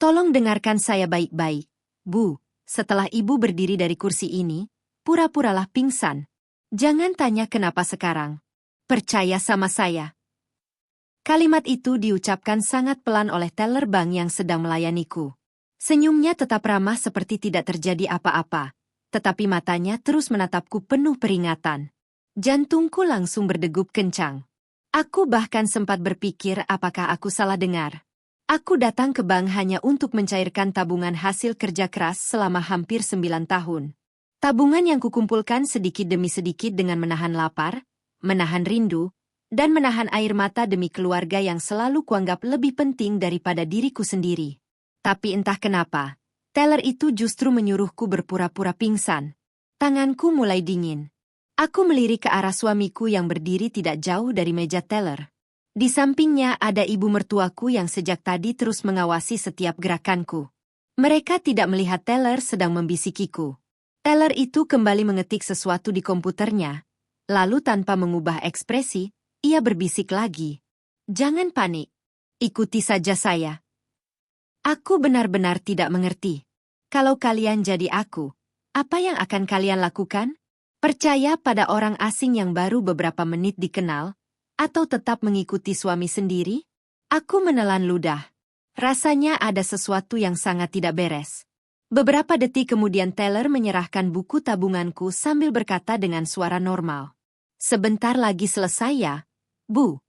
Tolong dengarkan saya baik-baik, Bu. Setelah ibu berdiri dari kursi ini, pura-puralah pingsan. Jangan tanya kenapa sekarang. Percaya sama saya. Kalimat itu diucapkan sangat pelan oleh teller bank yang sedang melayaniku. Senyumnya tetap ramah seperti tidak terjadi apa-apa, tetapi matanya terus menatapku penuh peringatan. Jantungku langsung berdegup kencang. Aku bahkan sempat berpikir apakah aku salah dengar. Aku datang ke bank hanya untuk mencairkan tabungan hasil kerja keras selama hampir 9 tahun. Tabungan yang kukumpulkan sedikit demi sedikit dengan menahan lapar, menahan rindu, dan menahan air mata demi keluarga yang selalu kuanggap lebih penting daripada diriku sendiri. Tapi entah kenapa, teller itu justru menyuruhku berpura-pura pingsan. Tanganku mulai dingin. Aku melirik ke arah suamiku yang berdiri tidak jauh dari meja teller. Di sampingnya ada ibu mertuaku yang sejak tadi terus mengawasi setiap gerakanku. Mereka tidak melihat teller sedang membisikiku. Teller itu kembali mengetik sesuatu di komputernya. Lalu tanpa mengubah ekspresi, ia berbisik lagi. Jangan panik. Ikuti saja saya. Aku benar-benar tidak mengerti. Kalau kalian jadi aku, apa yang akan kalian lakukan? Percaya pada orang asing yang baru beberapa menit dikenal? Atau tetap mengikuti suami sendiri? Aku menelan ludah. Rasanya ada sesuatu yang sangat tidak beres. Beberapa detik kemudian teller menyerahkan buku tabunganku sambil berkata dengan suara normal. Sebentar lagi selesai ya, Bu.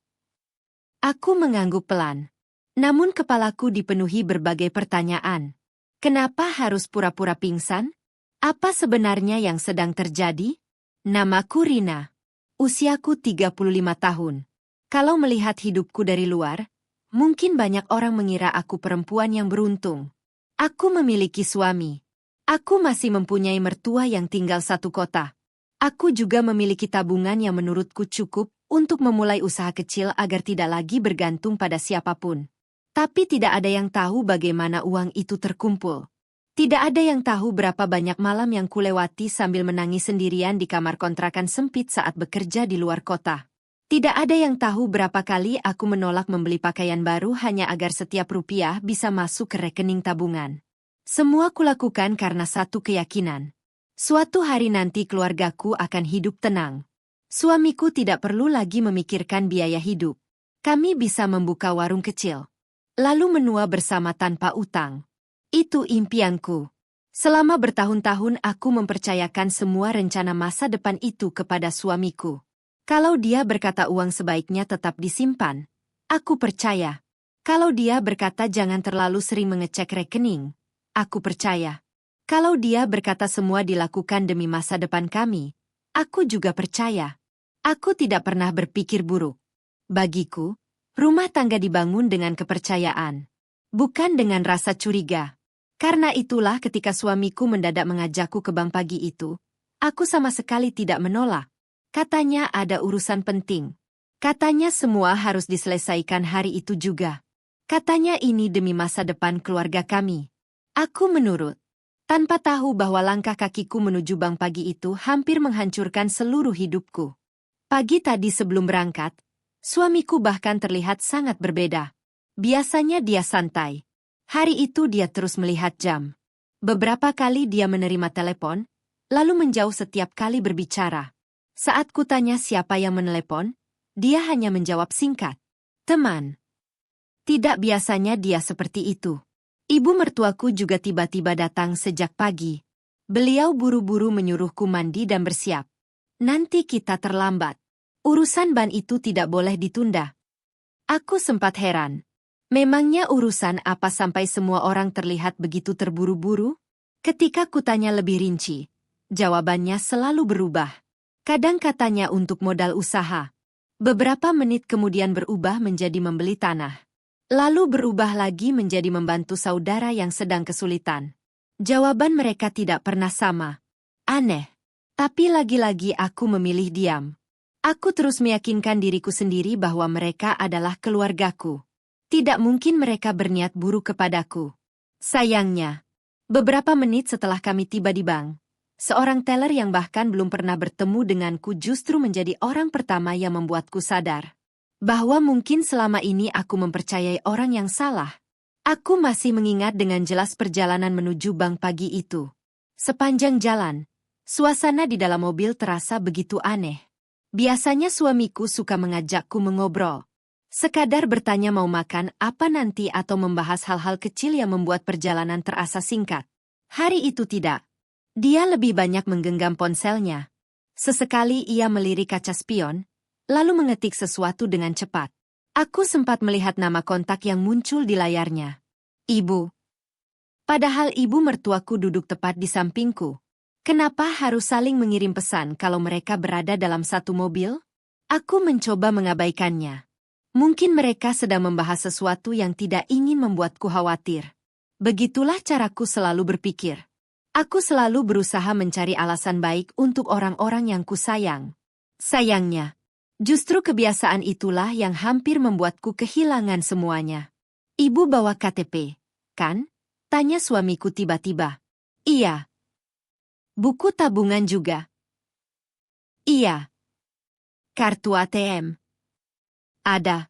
Aku mengangguk pelan. Namun kepalaku dipenuhi berbagai pertanyaan. Kenapa harus pura-pura pingsan? Apa sebenarnya yang sedang terjadi? Namaku Rina. Usiaku 35 tahun. Kalau melihat hidupku dari luar, mungkin banyak orang mengira aku perempuan yang beruntung. Aku memiliki suami. Aku masih mempunyai mertua yang tinggal satu kota. Aku juga memiliki tabungan yang menurutku cukup untuk memulai usaha kecil agar tidak lagi bergantung pada siapapun. Tapi tidak ada yang tahu bagaimana uang itu terkumpul. Tidak ada yang tahu berapa banyak malam yang kulewati sambil menangis sendirian di kamar kontrakan sempit saat bekerja di luar kota. Tidak ada yang tahu berapa kali aku menolak membeli pakaian baru hanya agar setiap rupiah bisa masuk ke rekening tabungan. Semua kulakukan karena satu keyakinan. Suatu hari nanti keluargaku akan hidup tenang. Suamiku tidak perlu lagi memikirkan biaya hidup. Kami bisa membuka warung kecil. Lalu menua bersama tanpa utang. Itu impianku. Selama bertahun-tahun aku mempercayakan semua rencana masa depan itu kepada suamiku. Kalau dia berkata uang sebaiknya tetap disimpan, aku percaya. Kalau dia berkata jangan terlalu sering mengecek rekening, aku percaya. Kalau dia berkata semua dilakukan demi masa depan kami, aku juga percaya. Aku tidak pernah berpikir buruk. Bagiku, rumah tangga dibangun dengan kepercayaan, bukan dengan rasa curiga. Karena itulah ketika suamiku mendadak mengajakku ke bank pagi itu, aku sama sekali tidak menolak. Katanya ada urusan penting. Katanya semua harus diselesaikan hari itu juga. Katanya ini demi masa depan keluarga kami. Aku menurut. Tanpa tahu bahwa langkah kakiku menuju bank pagi itu hampir menghancurkan seluruh hidupku. Pagi tadi sebelum berangkat, suamiku bahkan terlihat sangat berbeda. Biasanya dia santai. Hari itu dia terus melihat jam. Beberapa kali dia menerima telepon, lalu menjauh setiap kali berbicara. Saat kutanya siapa yang menelepon, dia hanya menjawab singkat. Teman. Tidak biasanya dia seperti itu. Ibu mertuaku juga tiba-tiba datang sejak pagi. Beliau buru-buru menyuruhku mandi dan bersiap. Nanti kita terlambat. Urusan ban itu tidak boleh ditunda. Aku sempat heran. Memangnya urusan apa sampai semua orang terlihat begitu terburu-buru? Ketika kutanya lebih rinci, jawabannya selalu berubah. Kadang katanya untuk modal usaha. Beberapa menit kemudian berubah menjadi membeli tanah. Lalu berubah lagi menjadi membantu saudara yang sedang kesulitan. Jawaban mereka tidak pernah sama. Aneh. Tapi lagi-lagi aku memilih diam. Aku terus meyakinkan diriku sendiri bahwa mereka adalah keluargaku. Tidak mungkin mereka berniat buruk kepadaku. Sayangnya, beberapa menit setelah kami tiba di bank, seorang teller yang bahkan belum pernah bertemu denganku justru menjadi orang pertama yang membuatku sadar bahwa mungkin selama ini aku mempercayai orang yang salah. Aku masih mengingat dengan jelas perjalanan menuju bank pagi itu. Sepanjang jalan, suasana di dalam mobil terasa begitu aneh. Biasanya suamiku suka mengajakku mengobrol. Sekadar bertanya mau makan apa nanti atau membahas hal-hal kecil yang membuat perjalanan terasa singkat. Hari itu tidak. Dia lebih banyak menggenggam ponselnya. Sesekali ia melirik kaca spion, lalu mengetik sesuatu dengan cepat. Aku sempat melihat nama kontak yang muncul di layarnya. Ibu. Padahal ibu mertuaku duduk tepat di sampingku. Kenapa harus saling mengirim pesan kalau mereka berada dalam satu mobil? Aku mencoba mengabaikannya. Mungkin mereka sedang membahas sesuatu yang tidak ingin membuatku khawatir. Begitulah caraku selalu berpikir. Aku selalu berusaha mencari alasan baik untuk orang-orang yang kusayang. Sayangnya, justru kebiasaan itulah yang hampir membuatku kehilangan semuanya. Ibu bawa KTP, kan? Tanya suamiku tiba-tiba. Iya. Buku tabungan juga. Iya. Kartu ATM. Ada.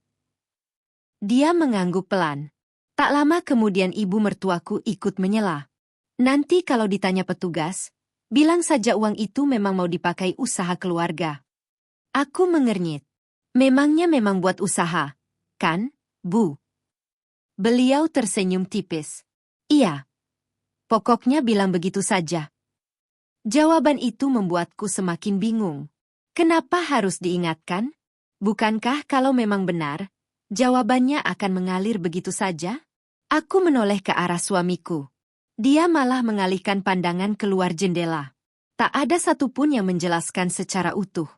Dia mengangguk pelan. Tak lama kemudian ibu mertuaku ikut menyela. Nanti kalau ditanya petugas, bilang saja uang itu memang mau dipakai usaha keluarga. Aku mengernyit. Memangnya memang buat usaha, kan, Bu? Beliau tersenyum tipis. Iya. Pokoknya bilang begitu saja. Jawaban itu membuatku semakin bingung. Kenapa harus diingatkan? Bukankah kalau memang benar, jawabannya akan mengalir begitu saja? Aku menoleh ke arah suamiku. Dia malah mengalihkan pandangan keluar jendela. Tak ada satupun yang menjelaskan secara utuh.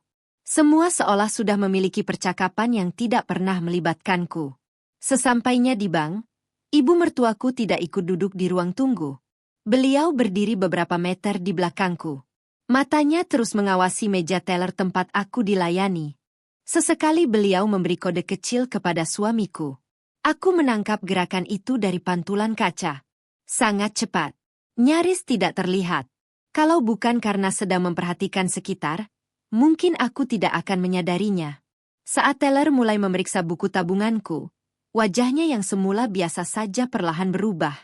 Semua seolah sudah memiliki percakapan yang tidak pernah melibatkanku. Sesampainya di bank, ibu mertuaku tidak ikut duduk di ruang tunggu. Beliau berdiri beberapa meter di belakangku. Matanya terus mengawasi meja teller tempat aku dilayani. Sesekali beliau memberi kode kecil kepada suamiku. Aku menangkap gerakan itu dari pantulan kaca. Sangat cepat. Nyaris tidak terlihat. Kalau bukan karena sedang memperhatikan sekitar, mungkin aku tidak akan menyadarinya. Saat teller mulai memeriksa buku tabunganku, wajahnya yang semula biasa saja perlahan berubah.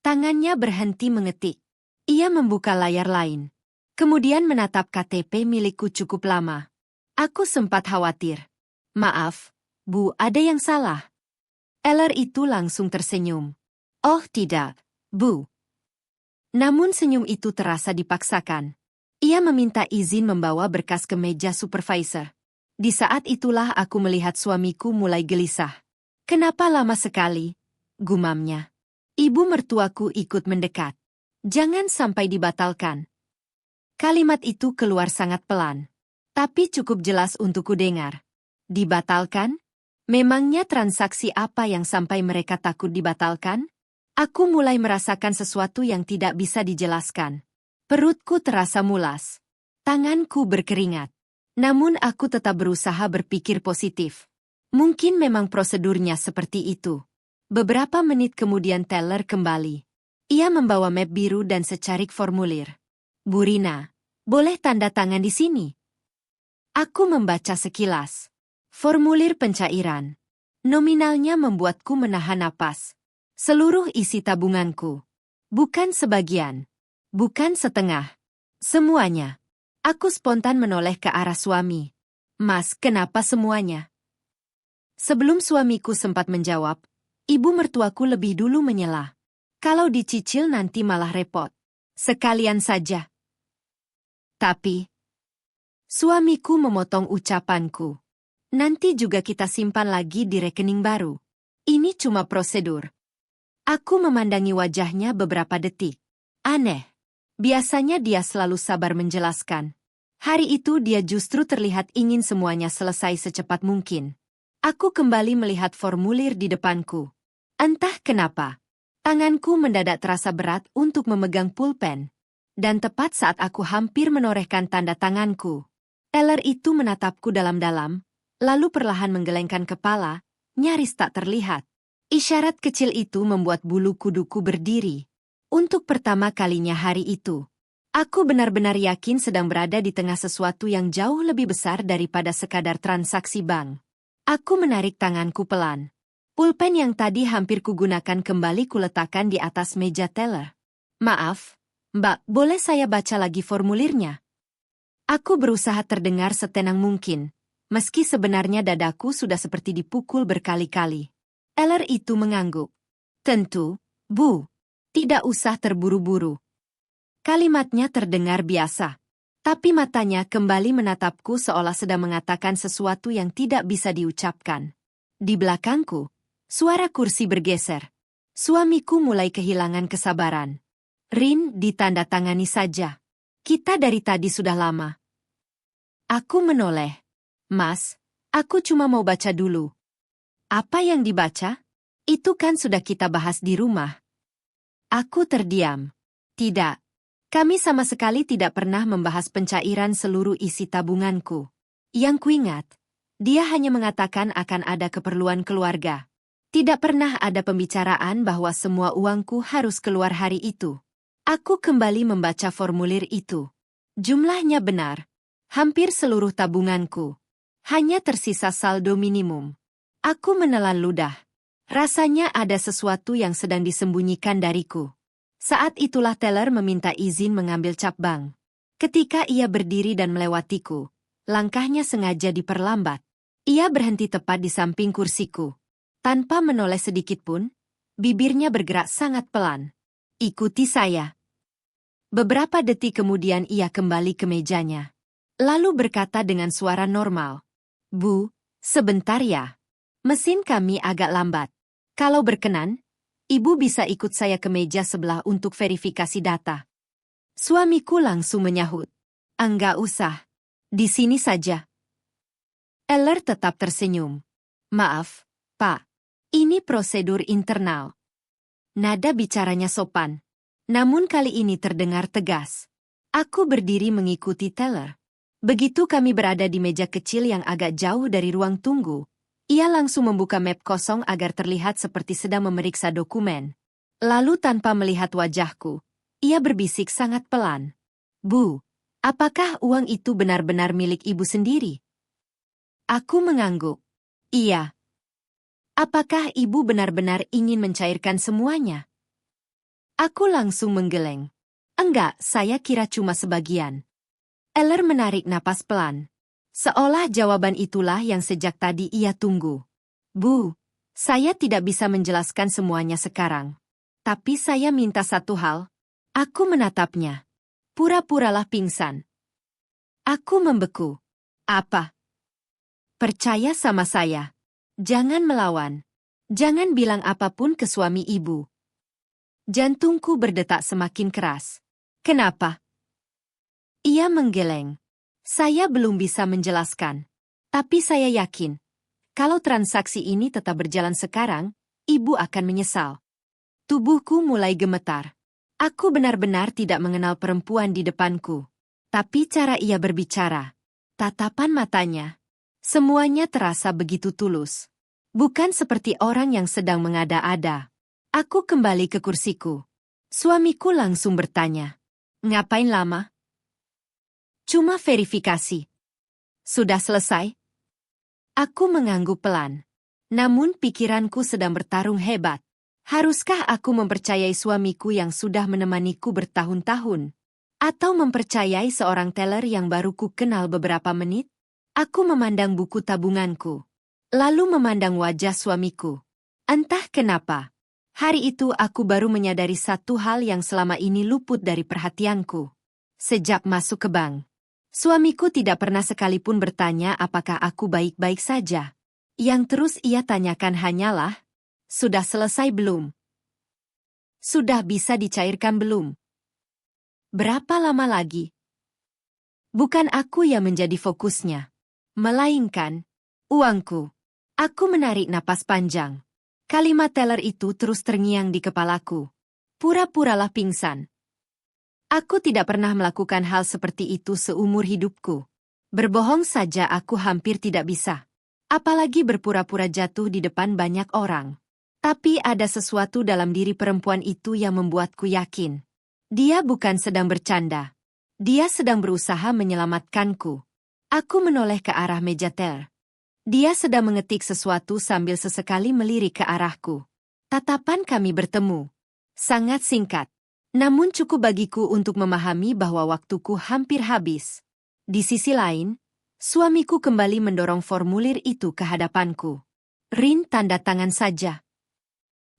Tangannya berhenti mengetik. Ia membuka layar lain. Kemudian menatap KTP milikku cukup lama. Aku sempat khawatir. Maaf, Bu, ada yang salah. Teller itu langsung tersenyum. Oh tidak, Bu. Namun senyum itu terasa dipaksakan. Ia meminta izin membawa berkas ke meja supervisor. Di saat itulah aku melihat suamiku mulai gelisah. Kenapa lama sekali? Gumamnya. Ibu mertuaku ikut mendekat. Jangan sampai dibatalkan. Kalimat itu keluar sangat pelan. Tapi cukup jelas untuk kudengar. Dibatalkan? Memangnya transaksi apa yang sampai mereka takut dibatalkan? Aku mulai merasakan sesuatu yang tidak bisa dijelaskan. Perutku terasa mulas. Tanganku berkeringat. Namun aku tetap berusaha berpikir positif. Mungkin memang prosedurnya seperti itu. Beberapa menit kemudian teller kembali. Ia membawa map biru dan secarik formulir. Bu Rina, boleh tanda tangan di sini? Aku membaca sekilas. Formulir pencairan. Nominalnya membuatku menahan napas. Seluruh isi tabunganku. Bukan sebagian. Bukan setengah. Semuanya. Aku spontan menoleh ke arah suami. Mas, kenapa semuanya? Sebelum suamiku sempat menjawab, ibu mertuaku lebih dulu menyela. Kalau dicicil nanti malah repot. Sekalian saja. Tapi, suamiku memotong ucapanku. Nanti juga kita simpan lagi di rekening baru. Ini cuma prosedur. Aku memandangi wajahnya beberapa detik. Aneh. Biasanya dia selalu sabar menjelaskan. Hari itu dia justru terlihat ingin semuanya selesai secepat mungkin. Aku kembali melihat formulir di depanku. Entah kenapa, tanganku mendadak terasa berat untuk memegang pulpen. Dan tepat saat aku hampir menorehkan tanda tanganku, teller itu menatapku dalam-dalam, lalu perlahan menggelengkan kepala, nyaris tak terlihat. Isyarat kecil itu membuat bulu kuduku berdiri. Untuk pertama kalinya hari itu, aku benar-benar yakin sedang berada di tengah sesuatu yang jauh lebih besar daripada sekadar transaksi bank. Aku menarik tanganku pelan. Pulpen yang tadi hampir kugunakan kembali kuletakkan di atas meja teller. Maaf, Mbak, boleh saya baca lagi formulirnya? Aku berusaha terdengar setenang mungkin, meski sebenarnya dadaku sudah seperti dipukul berkali-kali. Teller itu mengangguk. Tentu, Bu. Tidak usah terburu-buru. Kalimatnya terdengar biasa. Tapi matanya kembali menatapku seolah sedang mengatakan sesuatu yang tidak bisa diucapkan. Di belakangku, suara kursi bergeser. Suamiku mulai kehilangan kesabaran. Rin, ditandatangani saja. Kita dari tadi sudah lama. Aku menoleh. Mas, aku cuma mau baca dulu. Apa yang dibaca? Itu kan sudah kita bahas di rumah. Aku terdiam. Tidak. Kami sama sekali tidak pernah membahas pencairan seluruh isi tabunganku. Yang kuingat, dia hanya mengatakan akan ada keperluan keluarga. Tidak pernah ada pembicaraan bahwa semua uangku harus keluar hari itu. Aku kembali membaca formulir itu. Jumlahnya benar. Hampir seluruh tabunganku. Hanya tersisa saldo minimum. Aku menelan ludah. Rasanya ada sesuatu yang sedang disembunyikan dariku. Saat itulah teller meminta izin mengambil cap bank. Ketika ia berdiri dan melewatiku, langkahnya sengaja diperlambat. Ia berhenti tepat di samping kursiku. Tanpa menoleh sedikit pun, bibirnya bergerak sangat pelan. Ikuti saya. Beberapa detik kemudian ia kembali ke mejanya. Lalu berkata dengan suara normal. Bu, sebentar ya. Mesin kami agak lambat. Kalau berkenan, Ibu bisa ikut saya ke meja sebelah untuk verifikasi data. Suamiku langsung menyahut. Enggak usah. Di sini saja. Eller tetap tersenyum. Maaf, Pak. Ini prosedur internal. Nada bicaranya sopan. Namun kali ini terdengar tegas. Aku berdiri mengikuti teller. Begitu kami berada di meja kecil yang agak jauh dari ruang tunggu, ia langsung membuka map kosong agar terlihat seperti sedang memeriksa dokumen. Lalu tanpa melihat wajahku, ia berbisik sangat pelan. Bu, apakah uang itu benar-benar milik Ibu sendiri? Aku mengangguk. Iya. Apakah Ibu benar-benar ingin mencairkan semuanya? Aku langsung menggeleng. Enggak, saya kira cuma sebagian. Eller menarik napas pelan. Seolah jawaban itulah yang sejak tadi ia tunggu. Bu, saya tidak bisa menjelaskan semuanya sekarang. Tapi saya minta satu hal. Aku menatapnya. Pura-puralah pingsan. Aku membeku. Apa? Percaya sama saya. Jangan melawan. Jangan bilang apapun ke suami Ibu. Jantungku berdetak semakin keras. Kenapa? Ia menggeleng. Saya belum bisa menjelaskan. Tapi saya yakin, kalau transaksi ini tetap berjalan sekarang, Ibu akan menyesal. Tubuhku mulai gemetar. Aku benar-benar tidak mengenal perempuan di depanku. Tapi cara ia berbicara, tatapan matanya, semuanya terasa begitu tulus. Bukan seperti orang yang sedang mengada-ada. Aku kembali ke kursiku. Suamiku langsung bertanya, ngapain lama? Cuma verifikasi. Sudah selesai? Aku mengangguk pelan. Namun pikiranku sedang bertarung hebat. Haruskah aku mempercayai suamiku yang sudah menemaniku bertahun-tahun? Atau mempercayai seorang teller yang baru ku kenal beberapa menit? Aku memandang buku tabunganku. Lalu memandang wajah suamiku. Entah kenapa. Hari itu aku baru menyadari satu hal yang selama ini luput dari perhatianku. Sejak masuk ke bank, suamiku tidak pernah sekalipun bertanya apakah aku baik-baik saja. Yang terus ia tanyakan hanyalah, sudah selesai belum? Sudah bisa dicairkan belum? Berapa lama lagi? Bukan aku yang menjadi fokusnya, melainkan uangku. Aku menarik napas panjang. Kalimat teller itu terus terngiang di kepalaku. Pura-puralah pingsan. Aku tidak pernah melakukan hal seperti itu seumur hidupku. Berbohong saja aku hampir tidak bisa. Apalagi berpura-pura jatuh di depan banyak orang. Tapi ada sesuatu dalam diri perempuan itu yang membuatku yakin. Dia bukan sedang bercanda. Dia sedang berusaha menyelamatkanku. Aku menoleh ke arah meja teller. Dia sedang mengetik sesuatu sambil sesekali melirik ke arahku. Tatapan kami bertemu. Sangat singkat. Namun cukup bagiku untuk memahami bahwa waktuku hampir habis. Di sisi lain, suamiku kembali mendorong formulir itu ke hadapanku. Rin, tanda tangan saja.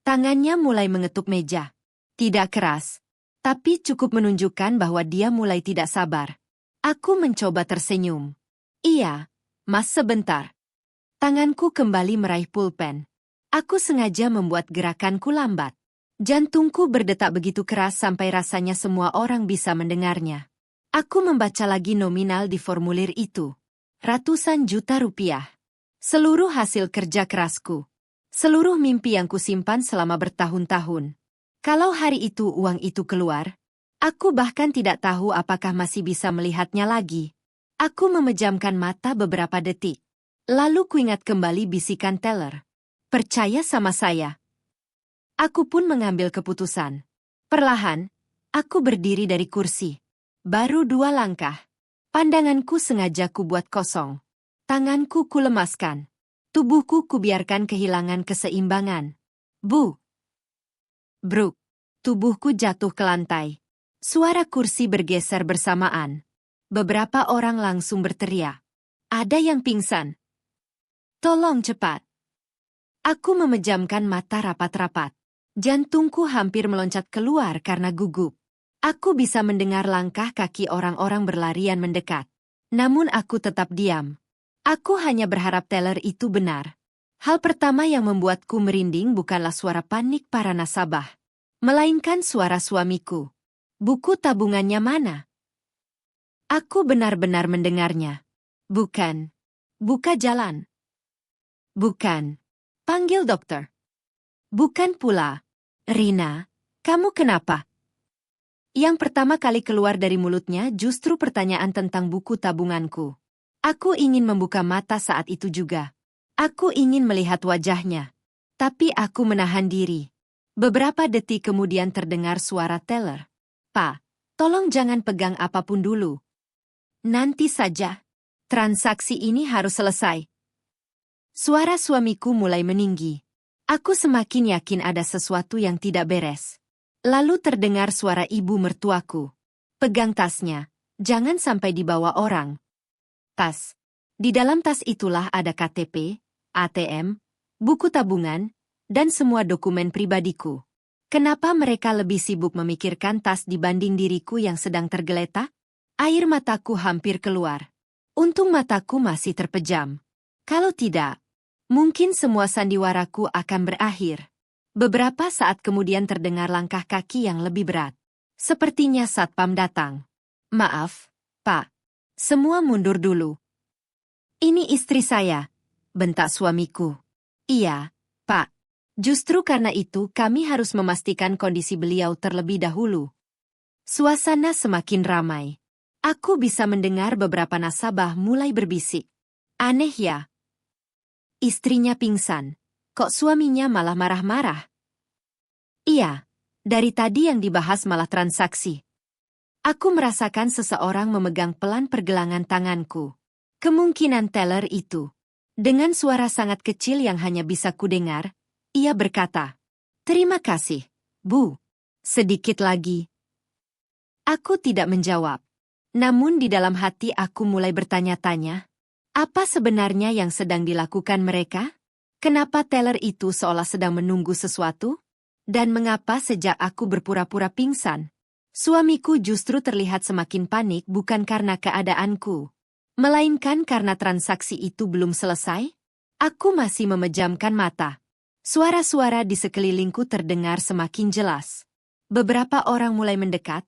Tangannya mulai mengetuk meja. Tidak keras, tapi cukup menunjukkan bahwa dia mulai tidak sabar. Aku mencoba tersenyum. Iya, Mas, sebentar. Tanganku kembali meraih pulpen. Aku sengaja membuat gerakanku lambat. Jantungku berdetak begitu keras sampai rasanya semua orang bisa mendengarnya. Aku membaca lagi nominal di formulir itu. Ratusan juta rupiah. Seluruh hasil kerja kerasku. Seluruh mimpi yang kusimpan selama bertahun-tahun. Kalau hari itu uang itu keluar, aku bahkan tidak tahu apakah masih bisa melihatnya lagi. Aku memejamkan mata beberapa detik. Lalu kuingat kembali bisikan teller. Percaya sama saya. Aku pun mengambil keputusan. Perlahan, aku berdiri dari kursi. Baru 2 langkah. Pandanganku sengaja kubuat kosong. Tanganku kulemaskan. Tubuhku kubiarkan kehilangan keseimbangan. Bu! Bruk! Tubuhku jatuh ke lantai. Suara kursi bergeser bersamaan. Beberapa orang langsung berteriak. Ada yang pingsan. Tolong cepat. Aku memejamkan mata rapat-rapat. Jantungku hampir meloncat keluar karena gugup. Aku bisa mendengar langkah kaki orang-orang berlarian mendekat. Namun aku tetap diam. Aku hanya berharap teller itu benar. Hal pertama yang membuatku merinding bukanlah suara panik para nasabah, melainkan suara suamiku. Buku tabungannya mana? Aku benar-benar mendengarnya. Bukan. Buka jalan. Bukan. Panggil dokter. Bukan pula. Rina, kamu kenapa? Yang pertama kali keluar dari mulutnya justru pertanyaan tentang buku tabunganku. Aku ingin membuka mata saat itu juga. Aku ingin melihat wajahnya. Tapi aku menahan diri. Beberapa detik kemudian terdengar suara teller. Pak, tolong jangan pegang apapun dulu. Nanti saja. Transaksi ini harus selesai. Suara suamiku mulai meninggi. Aku semakin yakin ada sesuatu yang tidak beres. Lalu terdengar suara ibu mertuaku. Pegang tasnya, jangan sampai dibawa orang. Tas. Di dalam tas itulah ada KTP, ATM, buku tabungan, dan semua dokumen pribadiku. Kenapa mereka lebih sibuk memikirkan tas dibanding diriku yang sedang tergeletak? Air mataku hampir keluar. Untung mataku masih terpejam. Kalau tidak, mungkin semua sandiwaraku akan berakhir. Beberapa saat kemudian terdengar langkah kaki yang lebih berat. Sepertinya satpam datang. Maaf, Pak. Semua mundur dulu. Ini istri saya, bentak suamiku. Iya, Pak. Justru karena itu kami harus memastikan kondisi beliau terlebih dahulu. Suasana semakin ramai. Aku bisa mendengar beberapa nasabah mulai berbisik. Aneh ya. Istrinya pingsan. Kok suaminya malah marah-marah? Iya, dari tadi yang dibahas malah transaksi. Aku merasakan seseorang memegang pelan pergelangan tanganku. Kemungkinan teller itu. Dengan suara sangat kecil yang hanya bisa kudengar, ia berkata, "Terima kasih, Bu. Sedikit lagi." Aku tidak menjawab. Namun di dalam hati aku mulai bertanya-tanya, apa sebenarnya yang sedang dilakukan mereka? Kenapa teller itu seolah sedang menunggu sesuatu? Dan mengapa sejak aku berpura-pura pingsan, suamiku justru terlihat semakin panik bukan karena keadaanku, melainkan karena transaksi itu belum selesai? Aku masih memejamkan mata. Suara-suara di sekelilingku terdengar semakin jelas. Beberapa orang mulai mendekat,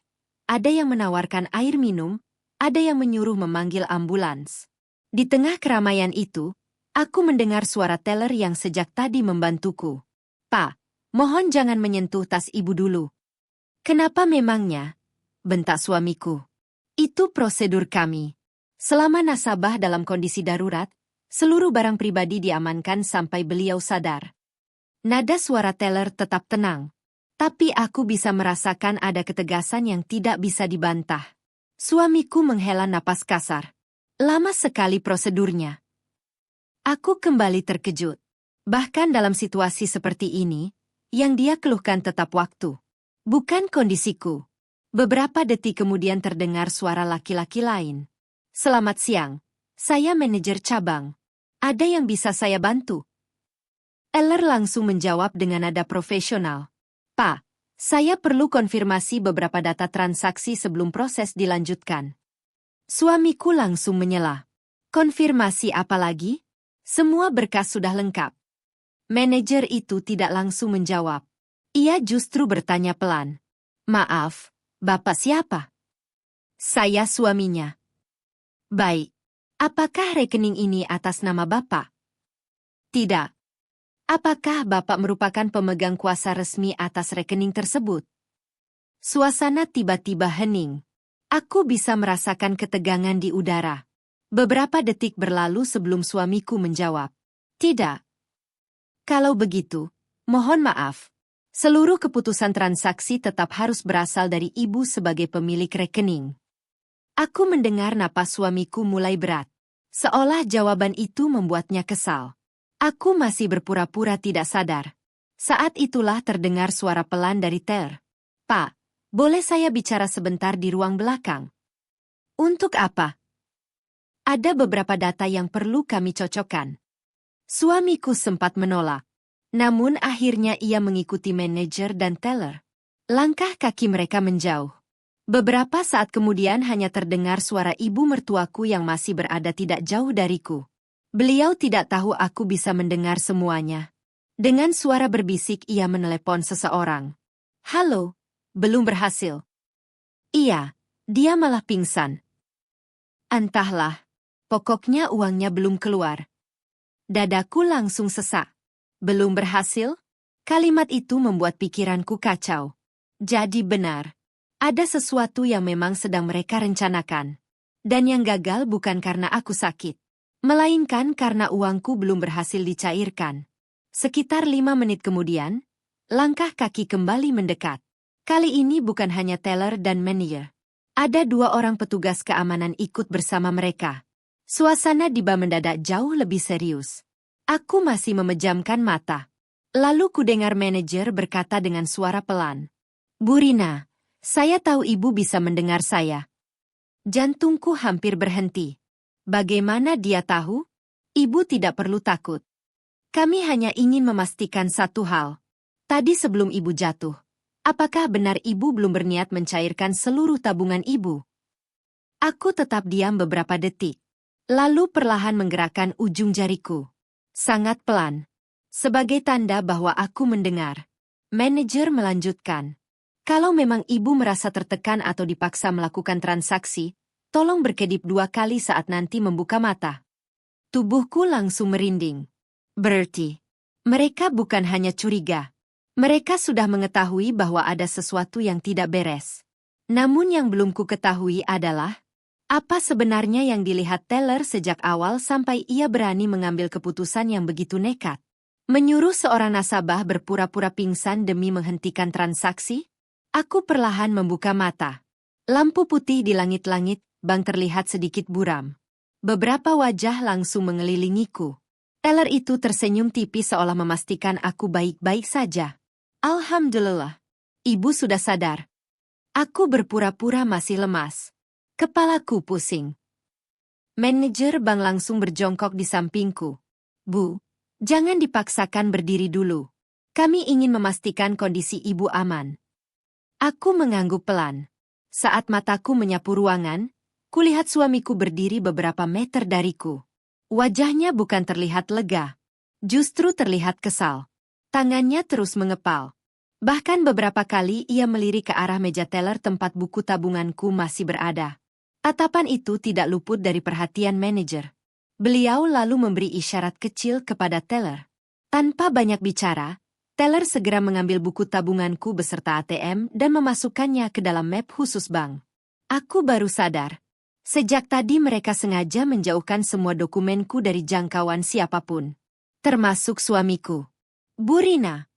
ada yang menawarkan air minum, ada yang menyuruh memanggil ambulans. Di tengah keramaian itu, aku mendengar suara teller yang sejak tadi membantuku. "Pak, mohon jangan menyentuh tas ibu dulu." "Kenapa memangnya?" bentak suamiku. "Itu prosedur kami. Selama nasabah dalam kondisi darurat, seluruh barang pribadi diamankan sampai beliau sadar." Nada suara teller tetap tenang. Tapi aku bisa merasakan ada ketegasan yang tidak bisa dibantah. Suamiku menghela napas kasar. Lama sekali prosedurnya. Aku kembali terkejut. Bahkan dalam situasi seperti ini, yang dia keluhkan tetap waktu. Bukan kondisiku. Beberapa detik kemudian terdengar suara laki-laki lain. Selamat siang. Saya manajer cabang. Ada yang bisa saya bantu? Eller langsung menjawab dengan nada profesional. Pak, saya perlu konfirmasi beberapa data transaksi sebelum proses dilanjutkan. Suamiku langsung menyela. Konfirmasi apa lagi? Semua berkas sudah lengkap. Manajer itu tidak langsung menjawab. Ia justru bertanya pelan. Maaf, Bapak siapa? Saya suaminya. Baik. Apakah rekening ini atas nama Bapak? Tidak. Apakah Bapak merupakan pemegang kuasa resmi atas rekening tersebut? Suasana tiba-tiba hening. Aku bisa merasakan ketegangan di udara. Beberapa detik berlalu sebelum suamiku menjawab. Tidak. Kalau begitu, mohon maaf. Seluruh keputusan transaksi tetap harus berasal dari ibu sebagai pemilik rekening. Aku mendengar napas suamiku mulai berat. Seolah jawaban itu membuatnya kesal. Aku masih berpura-pura tidak sadar. Saat itulah terdengar suara pelan dari Ter. Pak, boleh saya bicara sebentar di ruang belakang? Untuk apa? Ada beberapa data yang perlu kami cocokkan. Suamiku sempat menolak. Namun akhirnya ia mengikuti manajer dan teller. Langkah kaki mereka menjauh. Beberapa saat kemudian hanya terdengar suara ibu mertuaku yang masih berada tidak jauh dariku. Beliau tidak tahu aku bisa mendengar semuanya. Dengan suara berbisik ia menelepon seseorang. Halo, belum berhasil. Iya, dia malah pingsan. Entahlah. Pokoknya uangnya belum keluar. Dadaku langsung sesak. Belum berhasil? Kalimat itu membuat pikiranku kacau. Jadi benar. Ada sesuatu yang memang sedang mereka rencanakan. Dan yang gagal bukan karena aku sakit. Melainkan karena uangku belum berhasil dicairkan. Sekitar 5 menit kemudian, langkah kaki kembali mendekat. Kali ini bukan hanya teller dan manajer. Ada 2 orang petugas keamanan ikut bersama mereka. Suasana di bar mendadak jauh lebih serius. Aku masih memejamkan mata. Lalu kudengar manajer berkata dengan suara pelan. Bu Rina, saya tahu ibu bisa mendengar saya. Jantungku hampir berhenti. Bagaimana dia tahu? Ibu tidak perlu takut. Kami hanya ingin memastikan satu hal. Tadi sebelum ibu jatuh, apakah benar ibu belum berniat mencairkan seluruh tabungan ibu? Aku tetap diam beberapa detik. Lalu perlahan menggerakkan ujung jariku. Sangat pelan. Sebagai tanda bahwa aku mendengar. Manajer melanjutkan. Kalau memang ibu merasa tertekan atau dipaksa melakukan transaksi, tolong berkedip 2 kali saat nanti membuka mata. Tubuhku langsung merinding. Berarti, mereka bukan hanya curiga. Mereka sudah mengetahui bahwa ada sesuatu yang tidak beres. Namun yang belum ku ketahui adalah, apa sebenarnya yang dilihat teller sejak awal sampai ia berani mengambil keputusan yang begitu nekat? Menyuruh seorang nasabah berpura-pura pingsan demi menghentikan transaksi? Aku perlahan membuka mata. Lampu putih di langit-langit, bang terlihat sedikit buram. Beberapa wajah langsung mengelilingiku. Teller itu tersenyum tipis seolah memastikan aku baik-baik saja. Alhamdulillah. Ibu sudah sadar. Aku berpura-pura masih lemas. Kepalaku pusing. Manajer bank langsung berjongkok di sampingku. Bu, jangan dipaksakan berdiri dulu. Kami ingin memastikan kondisi ibu aman. Aku mengangguk pelan. Saat mataku menyapu ruangan, kulihat suamiku berdiri beberapa meter dariku. Wajahnya bukan terlihat lega. Justru terlihat kesal. Tangannya terus mengepal. Bahkan beberapa kali ia melirik ke arah meja teller tempat buku tabunganku masih berada. Tatapan itu tidak luput dari perhatian manajer. Beliau lalu memberi isyarat kecil kepada teller. Tanpa banyak bicara, teller segera mengambil buku tabunganku beserta ATM dan memasukkannya ke dalam map khusus bank. Aku baru sadar. Sejak tadi mereka sengaja menjauhkan semua dokumenku dari jangkauan siapapun. Termasuk suamiku. Bu Rina.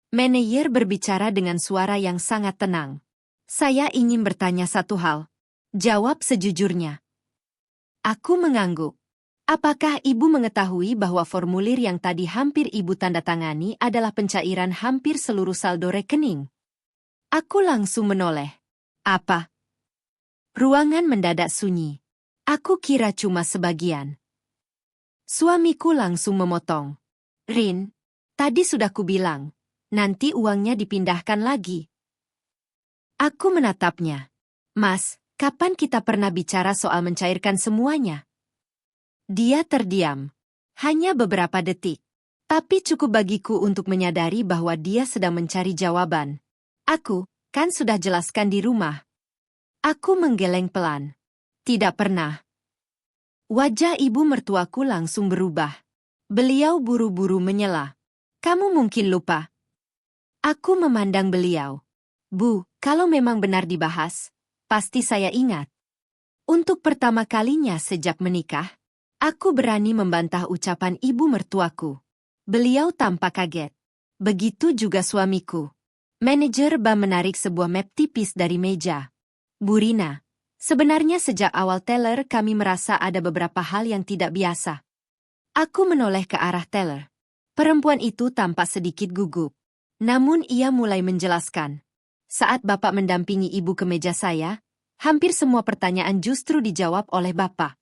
Manajer berbicara dengan suara yang sangat tenang. Saya ingin bertanya satu hal. Jawab sejujurnya. Aku mengangguk. Apakah ibu mengetahui bahwa formulir yang tadi hampir ibu tanda tangani adalah pencairan hampir seluruh saldo rekening? Aku langsung menoleh. Apa? Ruangan mendadak sunyi. Aku kira cuma sebagian. Suamiku langsung memotong. Rin, tadi sudah kubilang, nanti uangnya dipindahkan lagi. Aku menatapnya. Mas, kapan kita pernah bicara soal mencairkan semuanya? Dia terdiam. Hanya beberapa detik. Tapi cukup bagiku untuk menyadari bahwa dia sedang mencari jawaban. Aku, kan sudah jelaskan di rumah. Aku menggeleng pelan. Tidak pernah. Wajah ibu mertuaku langsung berubah. Beliau buru-buru menyela. Kamu mungkin lupa. Aku memandang beliau. Bu, kalau memang benar dibahas, pasti saya ingat. Untuk pertama kalinya sejak menikah, aku berani membantah ucapan ibu mertuaku. Beliau tampak kaget. Begitu juga suamiku. Manajer BAM menarik sebuah map tipis dari meja. Bu Rina, sebenarnya sejak awal teller kami merasa ada beberapa hal yang tidak biasa. Aku menoleh ke arah teller. Perempuan itu tampak sedikit gugup. Namun ia mulai menjelaskan. Saat Bapak mendampingi ibu ke meja saya, hampir semua pertanyaan justru dijawab oleh Bapak.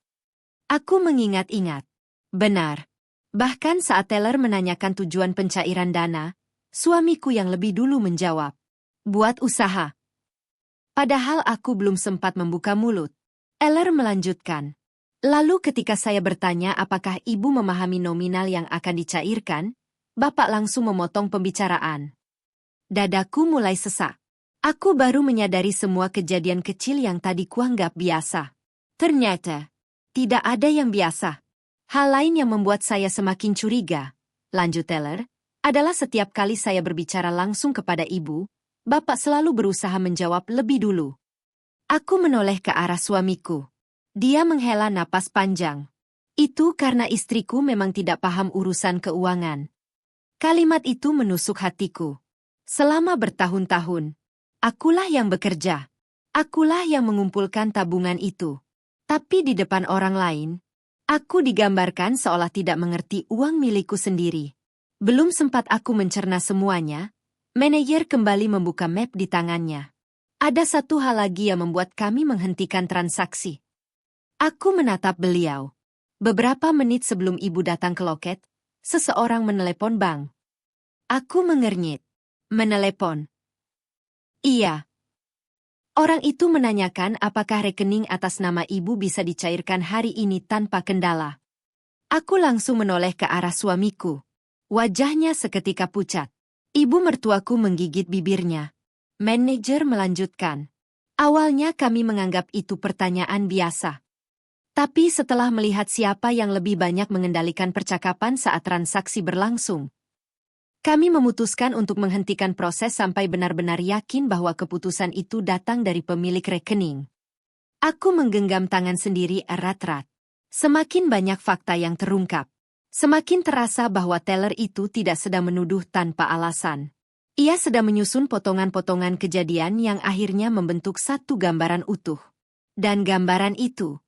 Aku mengingat-ingat. Benar. Bahkan saat teller menanyakan tujuan pencairan dana, suamiku yang lebih dulu menjawab. Buat usaha. Padahal aku belum sempat membuka mulut. Teller melanjutkan. Lalu ketika saya bertanya apakah ibu memahami nominal yang akan dicairkan, Bapak langsung memotong pembicaraan. Dadaku mulai sesak. Aku baru menyadari semua kejadian kecil yang tadi kuanggap biasa. Ternyata, tidak ada yang biasa. Hal lain yang membuat saya semakin curiga, lanjut teller, adalah setiap kali saya berbicara langsung kepada ibu, Bapak selalu berusaha menjawab lebih dulu. Aku menoleh ke arah suamiku. Dia menghela napas panjang. Itu karena istriku memang tidak paham urusan keuangan. Kalimat itu menusuk hatiku. Selama bertahun-tahun, akulah yang bekerja. Akulah yang mengumpulkan tabungan itu. Tapi di depan orang lain, aku digambarkan seolah tidak mengerti uang milikku sendiri. Belum sempat aku mencerna semuanya, manajer kembali membuka map di tangannya. Ada satu hal lagi yang membuat kami menghentikan transaksi. Aku menatap beliau. Beberapa menit sebelum ibu datang ke loket, seseorang menelepon bank. Aku mengernyit. Menelepon. Iya. Orang itu menanyakan apakah rekening atas nama ibu bisa dicairkan hari ini tanpa kendala. Aku langsung menoleh ke arah suamiku. Wajahnya seketika pucat. Ibu mertuaku menggigit bibirnya. Manajer melanjutkan. Awalnya kami menganggap itu pertanyaan biasa. Tapi setelah melihat siapa yang lebih banyak mengendalikan percakapan saat transaksi berlangsung, kami memutuskan untuk menghentikan proses sampai benar-benar yakin bahwa keputusan itu datang dari pemilik rekening. Aku menggenggam tangan sendiri erat-erat. Semakin banyak fakta yang terungkap, semakin terasa bahwa teller itu tidak sedang menuduh tanpa alasan. Ia sedang menyusun potongan-potongan kejadian yang akhirnya membentuk satu gambaran utuh. Dan gambaran itu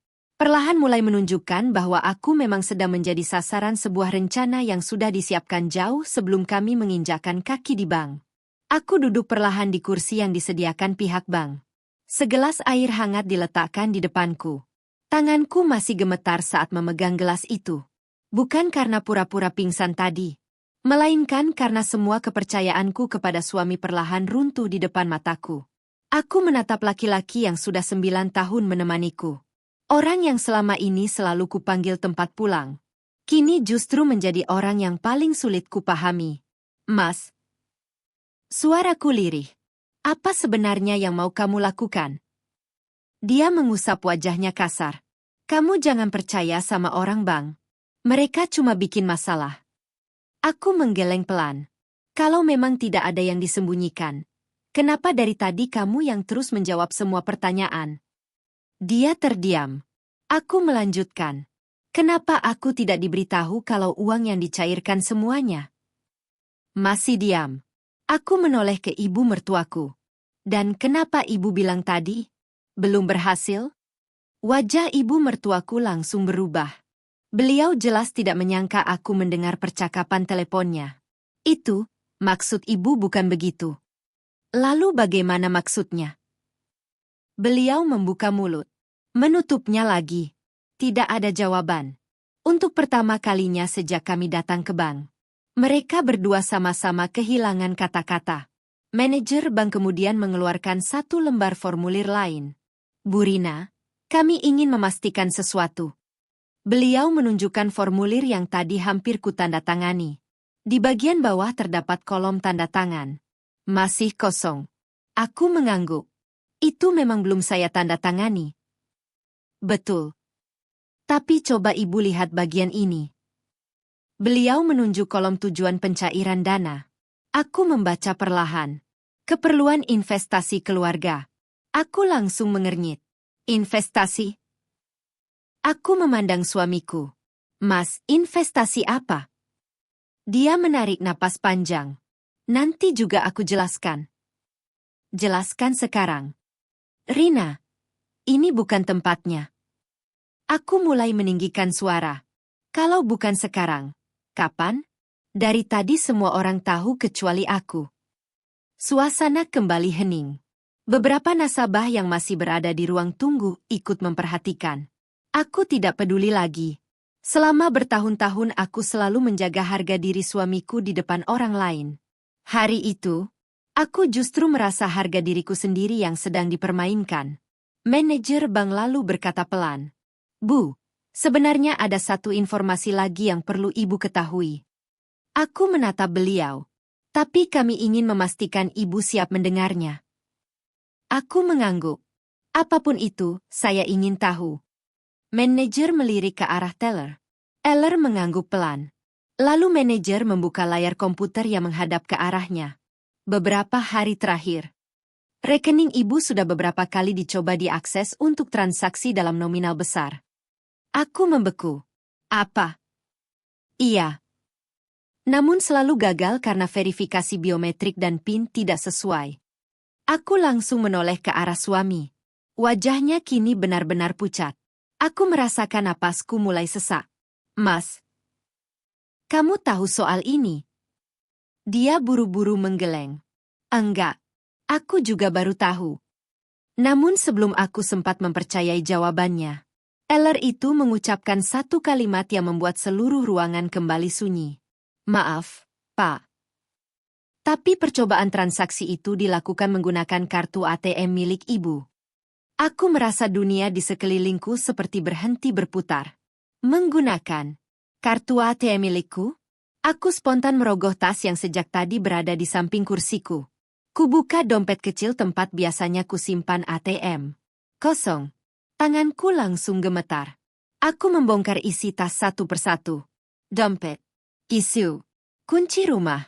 perlahan mulai menunjukkan bahwa aku memang sedang menjadi sasaran sebuah rencana yang sudah disiapkan jauh sebelum kami menginjakkan kaki di bank. Aku duduk perlahan di kursi yang disediakan pihak bank. Segelas air hangat diletakkan di depanku. Tanganku masih gemetar saat memegang gelas itu. Bukan karena pura-pura pingsan tadi, melainkan karena semua kepercayaanku kepada suami perlahan runtuh di depan mataku. Aku menatap laki-laki yang sudah 9 tahun menemaniku. Orang yang selama ini selalu kupanggil tempat pulang. Kini justru menjadi orang yang paling sulit kupahami. Mas. Suaraku lirih. Apa sebenarnya yang mau kamu lakukan? Dia mengusap wajahnya kasar. Kamu jangan percaya sama orang bang. Mereka cuma bikin masalah. Aku menggeleng pelan. Kalau memang tidak ada yang disembunyikan, kenapa dari tadi kamu yang terus menjawab semua pertanyaan? Dia terdiam. Aku melanjutkan. Kenapa aku tidak diberitahu kalau uang yang dicairkan semuanya? Masih diam. Aku menoleh ke ibu mertuaku. Dan kenapa ibu bilang tadi? Belum berhasil? Wajah ibu mertuaku langsung berubah. Beliau jelas tidak menyangka aku mendengar percakapan teleponnya. Itu, maksud ibu bukan begitu. Lalu bagaimana maksudnya? Beliau membuka mulut. Menutupnya lagi. Tidak ada jawaban. Untuk pertama kalinya sejak kami datang ke bank. Mereka berdua sama-sama kehilangan kata-kata. Manajer bank kemudian mengeluarkan satu lembar formulir lain. Bu Rina, kami ingin memastikan sesuatu. Beliau menunjukkan formulir yang tadi hampir kutandatangani. Di bagian bawah terdapat kolom tanda tangan. Masih kosong. Aku mengangguk. Itu memang belum saya tanda tangani. Betul. Tapi coba ibu lihat bagian ini. Beliau menunjuk kolom tujuan pencairan dana. Aku membaca perlahan. Keperluan investasi keluarga. Aku langsung mengernyit. Investasi? Aku memandang suamiku. Mas, investasi apa? Dia menarik napas panjang. Nanti juga aku jelaskan. Jelaskan sekarang. Rina, ini bukan tempatnya. Aku mulai meninggikan suara. Kalau bukan sekarang, kapan? Dari tadi semua orang tahu kecuali aku. Suasana kembali hening. Beberapa nasabah yang masih berada di ruang tunggu ikut memperhatikan. Aku tidak peduli lagi. Selama bertahun-tahun aku selalu menjaga harga diri suamiku di depan orang lain. Hari itu, aku justru merasa harga diriku sendiri yang sedang dipermainkan. Manajer bank lalu berkata pelan. Bu, sebenarnya ada satu informasi lagi yang perlu ibu ketahui. Aku menatap beliau. Tapi kami ingin memastikan ibu siap mendengarnya. Aku mengangguk. Apapun itu, saya ingin tahu. Manajer melirik ke arah teller. Eller mengangguk pelan. Lalu manajer membuka layar komputer yang menghadap ke arahnya. Beberapa hari terakhir, rekening ibu sudah beberapa kali dicoba diakses untuk transaksi dalam nominal besar. Aku membeku. Apa? Iya. Namun selalu gagal karena verifikasi biometrik dan PIN tidak sesuai. Aku langsung menoleh ke arah suami. Wajahnya kini benar-benar pucat. Aku merasakan napasku mulai sesak. Mas, kamu tahu soal ini? Dia buru-buru menggeleng. Enggak, aku juga baru tahu. Namun sebelum aku sempat mempercayai jawabannya, Eller itu mengucapkan satu kalimat yang membuat seluruh ruangan kembali sunyi. Maaf, Pak. Tapi percobaan transaksi itu dilakukan menggunakan kartu ATM milik ibu. Aku merasa dunia di sekelilingku seperti berhenti berputar. Menggunakan kartu ATM milikku? Aku spontan merogoh tas yang sejak tadi berada di samping kursiku. Kubuka dompet kecil tempat biasanya kusimpan ATM. Kosong. Tanganku langsung gemetar. Aku membongkar isi tas satu persatu. Dompet. Isu, kunci rumah,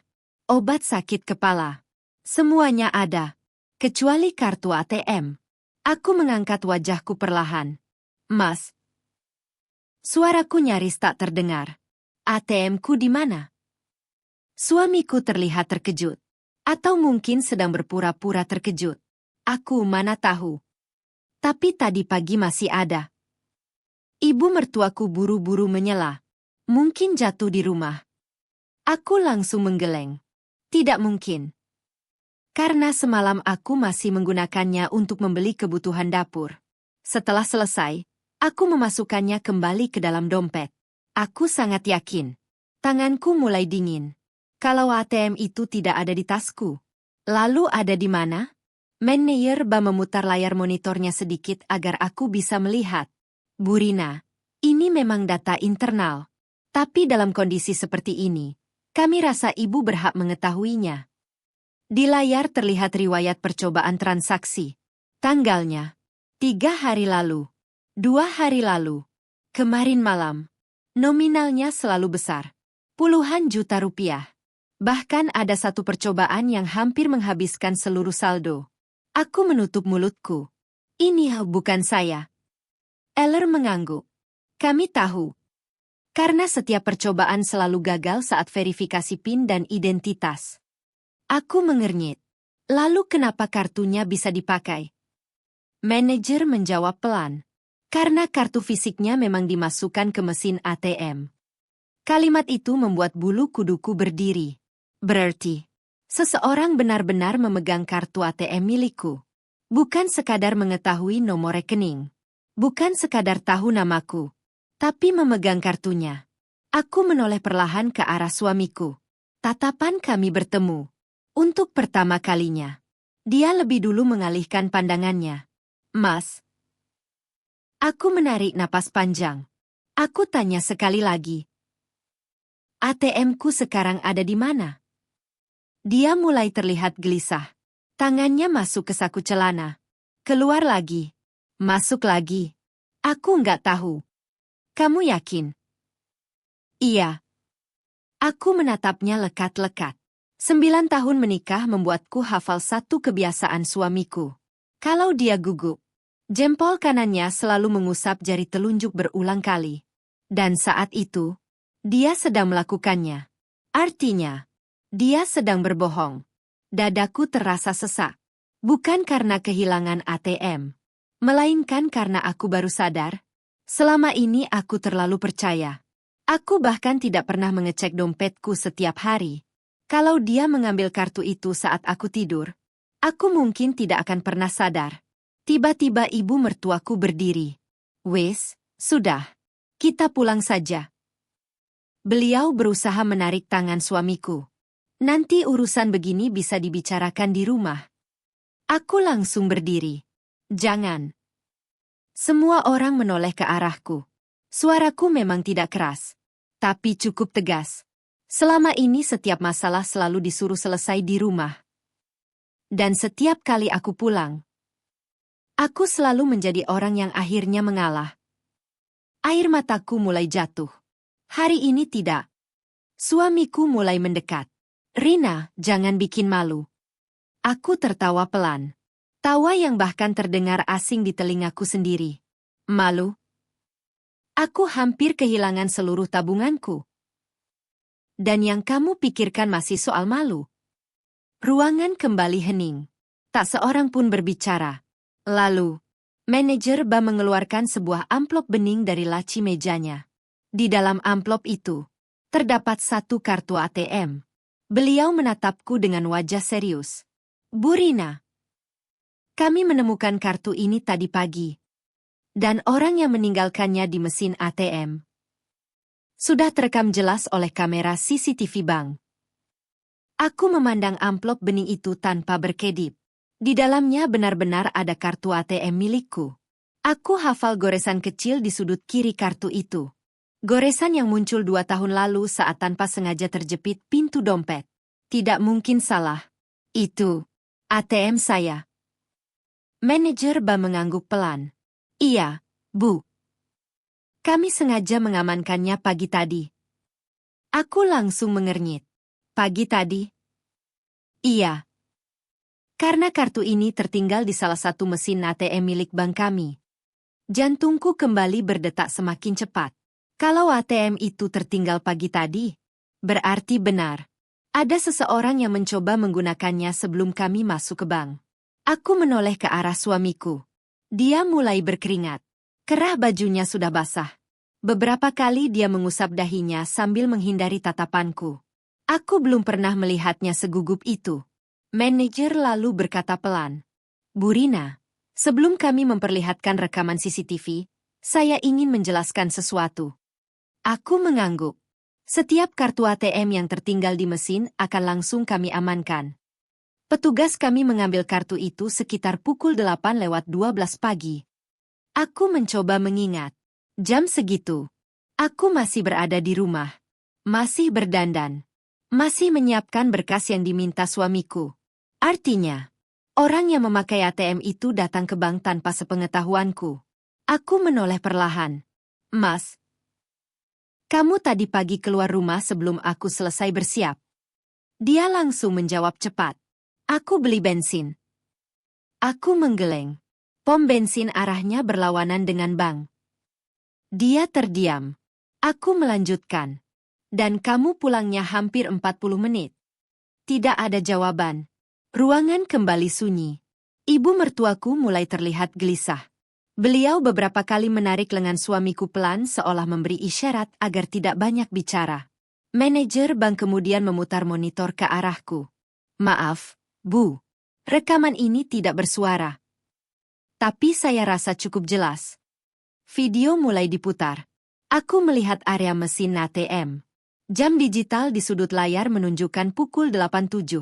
obat sakit kepala. Semuanya ada, kecuali kartu ATM. Aku mengangkat wajahku perlahan. Mas. Suaraku nyaris tak terdengar. ATM-ku di mana? Suamiku terlihat terkejut. Atau mungkin sedang berpura-pura terkejut. Aku mana tahu. Tapi tadi pagi masih ada. Ibu mertuaku buru-buru menyela. Mungkin jatuh di rumah. Aku langsung menggeleng. Tidak mungkin. Karena semalam aku masih menggunakannya untuk membeli kebutuhan dapur. Setelah selesai, aku memasukkannya kembali ke dalam dompet. Aku sangat yakin. Tanganku mulai dingin. Kalau ATM itu tidak ada di tasku. Lalu ada di mana? Manajer memutar layar monitornya sedikit agar aku bisa melihat. Bu Rina, ini memang data internal. Tapi dalam kondisi seperti ini, kami rasa ibu berhak mengetahuinya. Di layar terlihat riwayat percobaan transaksi. Tanggalnya, 3 hari lalu, 2 hari lalu, kemarin malam. Nominalnya selalu besar. Puluhan juta rupiah. Bahkan ada satu percobaan yang hampir menghabiskan seluruh saldo. Aku menutup mulutku. Ini bukan saya. Eller mengangguk. Kami tahu. Karena setiap percobaan selalu gagal saat verifikasi PIN dan identitas. Aku mengernyit. Lalu kenapa kartunya bisa dipakai? Manajer menjawab pelan. Karena kartu fisiknya memang dimasukkan ke mesin ATM. Kalimat itu membuat bulu kuduku berdiri. Berarti, seseorang benar-benar memegang kartu ATM milikku. Bukan sekadar mengetahui nomor rekening. Bukan sekadar tahu namaku. Tapi memegang kartunya. Aku menoleh perlahan ke arah suamiku. Tatapan kami bertemu. Untuk pertama kalinya. Dia lebih dulu mengalihkan pandangannya. Mas. Aku menarik napas panjang. Aku tanya sekali lagi. ATM-ku sekarang ada di mana? Dia mulai terlihat gelisah. Tangannya masuk ke saku celana. Keluar lagi. Masuk lagi. Aku nggak tahu. Kamu yakin? Iya. Aku menatapnya lekat-lekat. 9 tahun menikah membuatku hafal satu kebiasaan suamiku. Kalau dia gugup, jempol kanannya selalu mengusap jari telunjuk berulang kali. Dan saat itu, dia sedang melakukannya. Artinya, dia sedang berbohong. Dadaku terasa sesak. Bukan karena kehilangan ATM, melainkan karena aku baru sadar. Selama ini aku terlalu percaya. Aku bahkan tidak pernah mengecek dompetku setiap hari. Kalau dia mengambil kartu itu saat aku tidur, aku mungkin tidak akan pernah sadar. Tiba-tiba ibu mertuaku berdiri. Wes, sudah. Kita pulang saja. Beliau berusaha menarik tangan suamiku. Nanti urusan begini bisa dibicarakan di rumah. Aku langsung berdiri. Jangan. Semua orang menoleh ke arahku. Suaraku memang tidak keras, tapi cukup tegas. Selama ini setiap masalah selalu disuruh selesai di rumah. Dan setiap kali aku pulang, aku selalu menjadi orang yang akhirnya mengalah. Air mataku mulai jatuh. Hari ini tidak. Suamiku mulai mendekat. Rina, jangan bikin malu. Aku tertawa pelan. Tawa yang bahkan terdengar asing di telingaku sendiri. Malu? Aku hampir kehilangan seluruh tabunganku. Dan yang kamu pikirkan masih soal malu? Ruangan kembali hening. Tak seorang pun berbicara. Lalu, manajer Ba mengeluarkan sebuah amplop bening dari laci mejanya. Di dalam amplop itu, terdapat satu kartu ATM. Beliau menatapku dengan wajah serius. Bu Rina, kami menemukan kartu ini tadi pagi. Dan orang yang meninggalkannya di mesin ATM sudah terekam jelas oleh kamera CCTV bank. Aku memandang amplop bening itu tanpa berkedip. Di dalamnya benar-benar ada kartu ATM milikku. Aku hafal goresan kecil di sudut kiri kartu itu. Goresan yang muncul 2 tahun lalu saat tanpa sengaja terjepit pintu dompet. Tidak mungkin salah. Itu ATM saya. Manajer Ba mengangguk pelan. Iya, Bu. Kami sengaja mengamankannya pagi tadi. Aku langsung mengernyit. Pagi tadi? Iya. Karena kartu ini tertinggal di salah satu mesin ATM milik bank kami. Jantungku kembali berdetak semakin cepat. Kalau ATM itu tertinggal pagi tadi, berarti benar. Ada seseorang yang mencoba menggunakannya sebelum kami masuk ke bank. Aku menoleh ke arah suamiku. Dia mulai berkeringat. Kerah bajunya sudah basah. Beberapa kali dia mengusap dahinya sambil menghindari tatapanku. Aku belum pernah melihatnya segugup itu. Manajer lalu berkata pelan. Bu Rina, sebelum kami memperlihatkan rekaman CCTV, saya ingin menjelaskan sesuatu. Aku mengangguk. Setiap kartu ATM yang tertinggal di mesin akan langsung kami amankan. Petugas kami mengambil kartu itu sekitar pukul 8:12 pagi. Aku mencoba mengingat. Jam segitu, aku masih berada di rumah. Masih berdandan. Masih menyiapkan berkas yang diminta suamiku. Artinya, orang yang memakai ATM itu datang ke bank tanpa sepengetahuanku. Aku menoleh perlahan. Mas, kamu tadi pagi keluar rumah sebelum aku selesai bersiap. Dia langsung menjawab cepat. Aku beli bensin. Aku menggeleng. Pom bensin arahnya berlawanan dengan bank. Dia terdiam. Aku melanjutkan. Dan kamu pulangnya hampir 40 menit. Tidak ada jawaban. Ruangan kembali sunyi. Ibu mertuaku mulai terlihat gelisah. Beliau beberapa kali menarik lengan suamiku pelan seolah memberi isyarat agar tidak banyak bicara. Manajer bank kemudian memutar monitor ke arahku. Maaf, Bu. Rekaman ini tidak bersuara. Tapi saya rasa cukup jelas. Video mulai diputar. Aku melihat area mesin ATM. Jam digital di sudut layar menunjukkan pukul 8.07.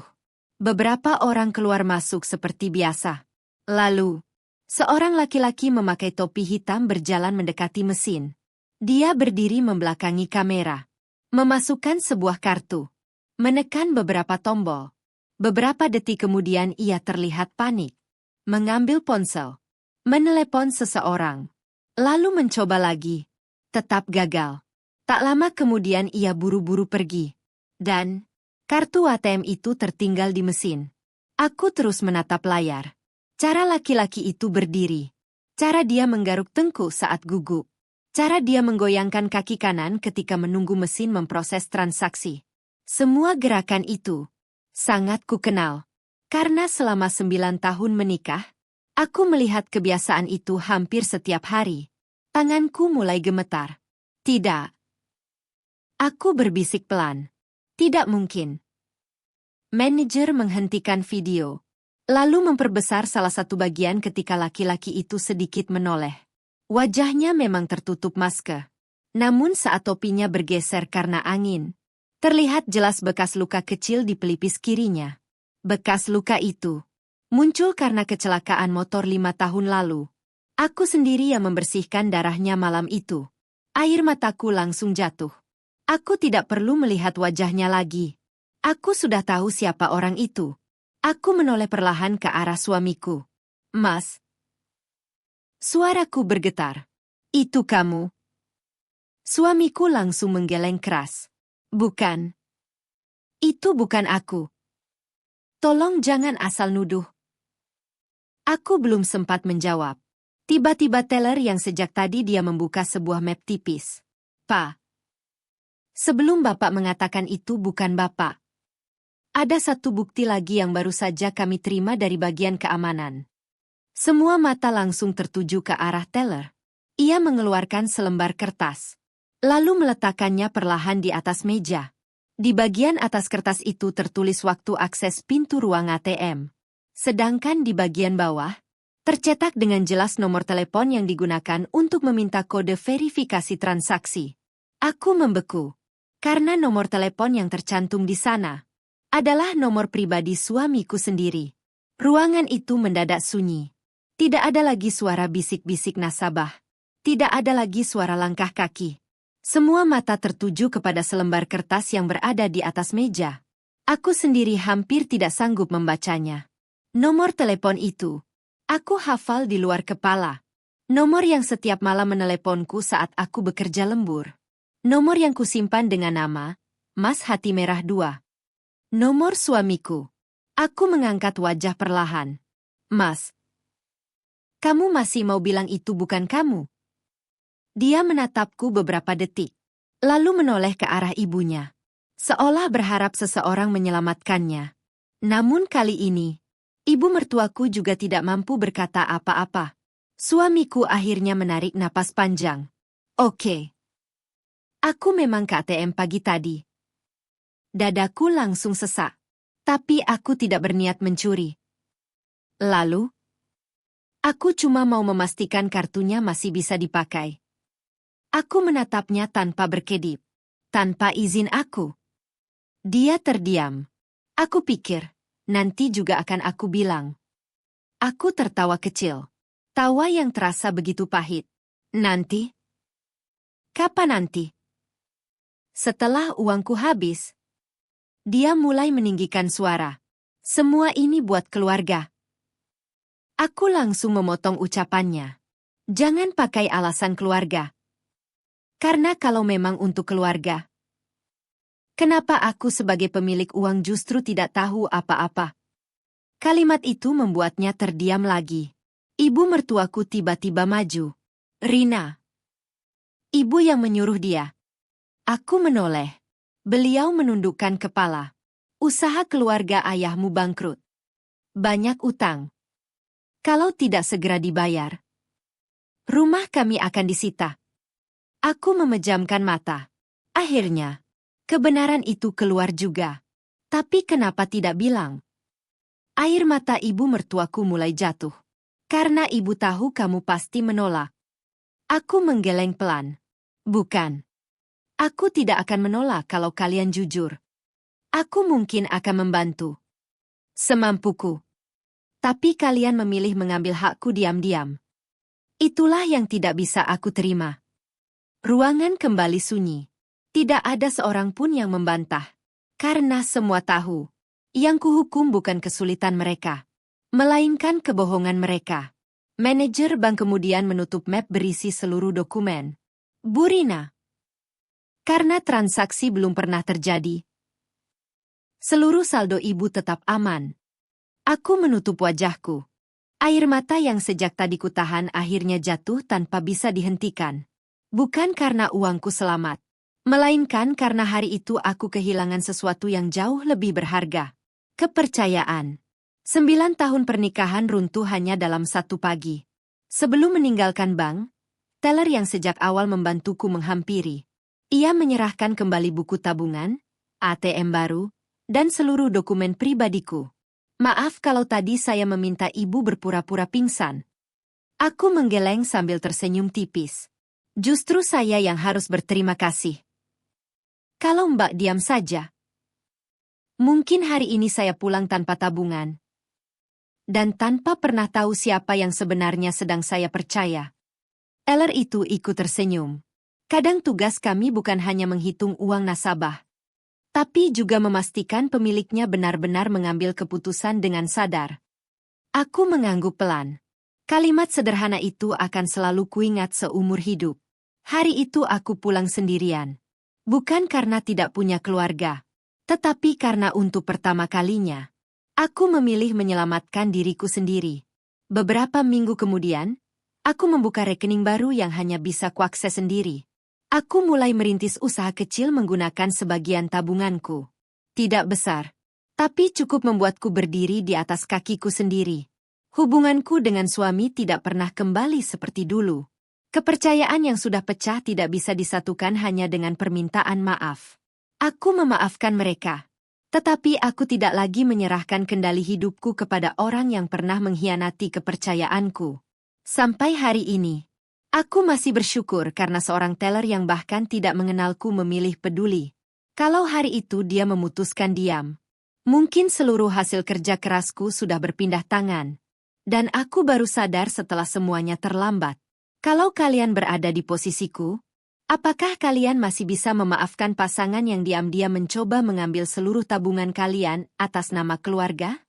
Beberapa orang keluar masuk seperti biasa. Lalu, seorang laki-laki memakai topi hitam berjalan mendekati mesin. Dia berdiri membelakangi kamera. Memasukkan sebuah kartu. Menekan beberapa tombol. Beberapa detik kemudian ia terlihat panik. Mengambil ponsel. Menelepon seseorang. Lalu mencoba lagi. Tetap gagal. Tak lama kemudian ia buru-buru pergi. Dan kartu ATM itu tertinggal di mesin. Aku terus menatap layar. Cara laki-laki itu berdiri. Cara dia menggaruk tengkuk saat gugup. Cara dia menggoyangkan kaki kanan ketika menunggu mesin memproses transaksi. Semua gerakan itu sangat kukenal. Karena selama 9 tahun menikah, aku melihat kebiasaan itu hampir setiap hari. Tanganku mulai gemetar. Tidak. Aku berbisik pelan. Tidak mungkin. Manajer menghentikan video. Lalu memperbesar salah satu bagian ketika laki-laki itu sedikit menoleh. Wajahnya memang tertutup masker. Namun saat topinya bergeser karena angin, terlihat jelas bekas luka kecil di pelipis kirinya. Bekas luka itu muncul karena kecelakaan motor 5 tahun lalu. Aku sendiri yang membersihkan darahnya malam itu. Air mataku langsung jatuh. Aku tidak perlu melihat wajahnya lagi. Aku sudah tahu siapa orang itu. Aku menoleh perlahan ke arah suamiku. Mas. Suaraku bergetar. Itu kamu? Suamiku langsung menggeleng keras. Bukan. Itu bukan aku. Tolong jangan asal nuduh. Aku belum sempat menjawab. Tiba-tiba teller yang sejak tadi dia membuka sebuah map tipis. Pak. Sebelum Bapak mengatakan itu bukan Bapak. Ada satu bukti lagi yang baru saja kami terima dari bagian keamanan. Semua mata langsung tertuju ke arah teller. Ia mengeluarkan selembar kertas. Lalu meletakkannya perlahan di atas meja. Di bagian atas kertas itu tertulis waktu akses pintu ruang ATM. Sedangkan di bagian bawah, tercetak dengan jelas nomor telepon yang digunakan untuk meminta kode verifikasi transaksi. Aku membeku. Karena nomor telepon yang tercantum di sana adalah nomor pribadi suamiku sendiri. Ruangan itu mendadak sunyi. Tidak ada lagi suara bisik-bisik nasabah. Tidak ada lagi suara langkah kaki. Semua mata tertuju kepada selembar kertas yang berada di atas meja. Aku sendiri hampir tidak sanggup membacanya. Nomor telepon itu, aku hafal di luar kepala. Nomor yang setiap malam meneleponku saat aku bekerja lembur. Nomor yang kusimpan dengan nama, Mas Hati Merah 2. Nomor suamiku. Aku mengangkat wajah perlahan. Mas. Kamu masih mau bilang itu bukan kamu? Dia menatapku beberapa detik, lalu menoleh ke arah ibunya, seolah berharap seseorang menyelamatkannya. Namun kali ini, ibu mertuaku juga tidak mampu berkata apa-apa. Suamiku akhirnya menarik napas panjang. Oke. Aku memang ke ATM pagi tadi. Dadaku langsung sesak, tapi aku tidak berniat mencuri. Lalu, aku cuma mau memastikan kartunya masih bisa dipakai. Aku menatapnya tanpa berkedip. Tanpa izin aku. Dia terdiam. Aku pikir, nanti juga akan aku bilang. Aku tertawa kecil. Tawa yang terasa begitu pahit. Nanti? Kapan nanti? Setelah uangku habis. Dia mulai meninggikan suara. Semua ini buat keluarga. Aku langsung memotong ucapannya. Jangan pakai alasan keluarga. Karena kalau memang untuk keluarga, kenapa aku sebagai pemilik uang justru tidak tahu apa-apa? Kalimat itu membuatnya terdiam lagi. Ibu mertuaku tiba-tiba maju. Rina. Ibu yang menyuruh dia. Aku menoleh. Beliau menundukkan kepala. Usaha keluarga ayahmu bangkrut. Banyak utang. Kalau tidak segera dibayar, Rumah kami akan disita. Aku memejamkan mata. Akhirnya, kebenaran itu keluar juga. Tapi kenapa tidak bilang? Air mata ibu mertuaku mulai jatuh. Karena ibu tahu kamu pasti menolak. Aku menggeleng pelan. Bukan. Aku tidak akan menolak kalau kalian jujur. Aku mungkin akan membantu. Semampuku. Tapi kalian memilih mengambil hakku diam-diam. Itulah yang tidak bisa aku terima. Ruangan kembali sunyi. Tidak ada seorang pun yang membantah. Karena semua tahu. Yang kuhukum bukan kesulitan mereka, melainkan kebohongan mereka. Manajer bank kemudian menutup map berisi seluruh dokumen. Bu Rina. Karena transaksi belum pernah terjadi. Seluruh saldo ibu tetap aman. Aku menutup wajahku. Air mata yang sejak tadi kutahan akhirnya jatuh tanpa bisa dihentikan. Bukan karena uangku selamat, melainkan karena hari itu aku kehilangan sesuatu yang jauh lebih berharga. Kepercayaan. 9 tahun pernikahan runtuh hanya dalam satu pagi. Sebelum meninggalkan bank, teller yang sejak awal membantuku menghampiri. Ia menyerahkan kembali buku tabungan, ATM baru, dan seluruh dokumen pribadiku. Maaf kalau tadi saya meminta ibu berpura-pura pingsan. Aku menggeleng sambil tersenyum tipis. Justru saya yang harus berterima kasih. Kalau Mbak diam saja, mungkin hari ini saya pulang tanpa tabungan. Dan tanpa pernah tahu siapa yang sebenarnya sedang saya percaya. Teller itu ikut tersenyum. Kadang tugas kami bukan hanya menghitung uang nasabah, tapi juga memastikan pemiliknya benar-benar mengambil keputusan dengan sadar. Aku mengangguk pelan. Kalimat sederhana itu akan selalu kuingat seumur hidup. Hari itu aku pulang sendirian. Bukan karena tidak punya keluarga, tetapi karena untuk pertama kalinya, aku memilih menyelamatkan diriku sendiri. Beberapa minggu kemudian, aku membuka rekening baru yang hanya bisa kuakses sendiri. Aku mulai merintis usaha kecil menggunakan sebagian tabunganku. Tidak besar, tapi cukup membuatku berdiri di atas kakiku sendiri. Hubunganku dengan suami tidak pernah kembali seperti dulu. Kepercayaan yang sudah pecah tidak bisa disatukan hanya dengan permintaan maaf. Aku memaafkan mereka. Tetapi aku tidak lagi menyerahkan kendali hidupku kepada orang yang pernah mengkhianati kepercayaanku. Sampai hari ini, aku masih bersyukur karena seorang teller yang bahkan tidak mengenalku memilih peduli. Kalau hari itu dia memutuskan diam, mungkin seluruh hasil kerja kerasku sudah berpindah tangan. Dan aku baru sadar setelah semuanya terlambat. Kalau kalian berada di posisiku, apakah kalian masih bisa memaafkan pasangan yang diam-diam mencoba mengambil seluruh tabungan kalian atas nama keluarga?